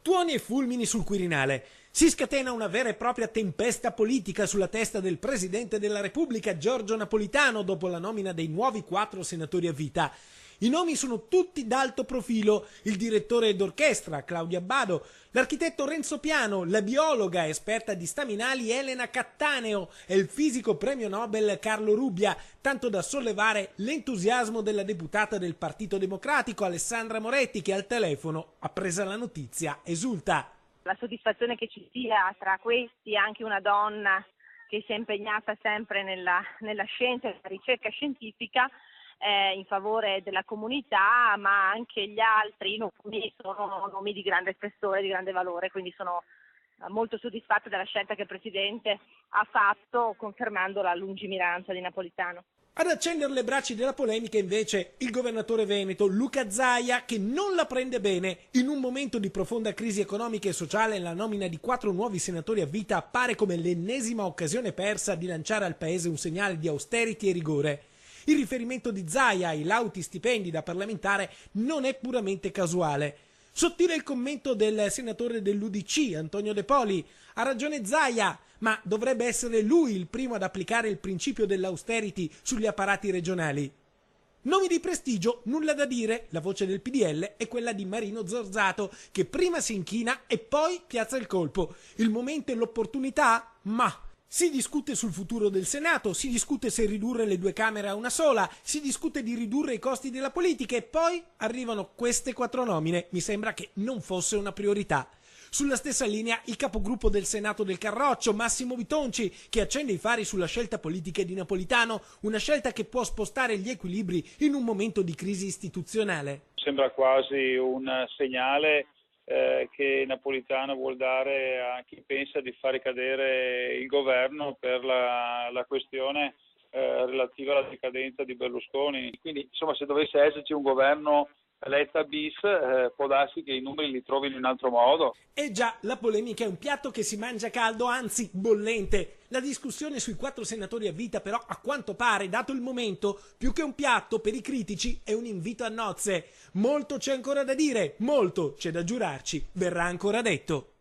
Tuoni e fulmini sul Quirinale. Si scatena una vera e propria tempesta politica sulla testa del Presidente della Repubblica Giorgio Napolitano dopo la nomina dei nuovi 4 senatori a vita. I nomi sono tutti d'alto profilo: il direttore d'orchestra Claudio Abbado, l'architetto Renzo Piano, la biologa esperta di staminali Elena Cattaneo e il fisico premio Nobel Carlo Rubbia, tanto da sollevare l'entusiasmo della deputata del Partito Democratico Alessandra Moretti, che al telefono, appresa la notizia, esulta. La soddisfazione che ci sia tra questi anche una donna che si è impegnata sempre nella scienza e nella ricerca scientifica in favore della comunità, ma anche gli altri nomi sono nomi di grande spessore, di grande valore, quindi sono molto soddisfatta della scelta che il Presidente ha fatto, confermando la lungimiranza di Napolitano. Ad accendere le braccia della polemica invece il governatore veneto Luca Zaia, che non la prende bene. In un momento di profonda crisi economica e sociale la nomina di 4 nuovi senatori a vita appare come l'ennesima occasione persa di lanciare al paese un segnale di austerity e rigore. Il riferimento di Zaia ai lauti stipendi da parlamentare non è puramente casuale. Sottile il commento del senatore dell'UDC, Antonio De Poli. Ha ragione Zaia, ma dovrebbe essere lui il primo ad applicare il principio dell'austerity sugli apparati regionali. Nomi di prestigio, nulla da dire, la voce del PDL è quella di Marino Zorzato, che prima si inchina e poi piazza il colpo. Il momento e l'opportunità? Ma si discute sul futuro del Senato, si discute se ridurre le 2 Camere a una sola, si discute di ridurre i costi della politica e poi arrivano queste 4 nomine. Mi sembra che non fosse una priorità. Sulla stessa linea il capogruppo del Senato del Carroccio, Massimo Bitonci, che accende i fari sulla scelta politica di Napolitano, una scelta che può spostare gli equilibri in un momento di crisi istituzionale. Sembra quasi un segnale che Napolitano vuol dare a chi pensa di far cadere il governo per la questione relativa alla decadenza di Berlusconi. Quindi insomma, se dovesse esserci un governo Letta bis, può darsi che i numeri li trovino in altro modo. E già, la polemica è un piatto che si mangia caldo, anzi bollente. La discussione sui 4 senatori a vita però, a quanto pare, dato il momento, più che un piatto per i critici è un invito a nozze. Molto c'è ancora da dire, molto c'è da giurarci, verrà ancora detto.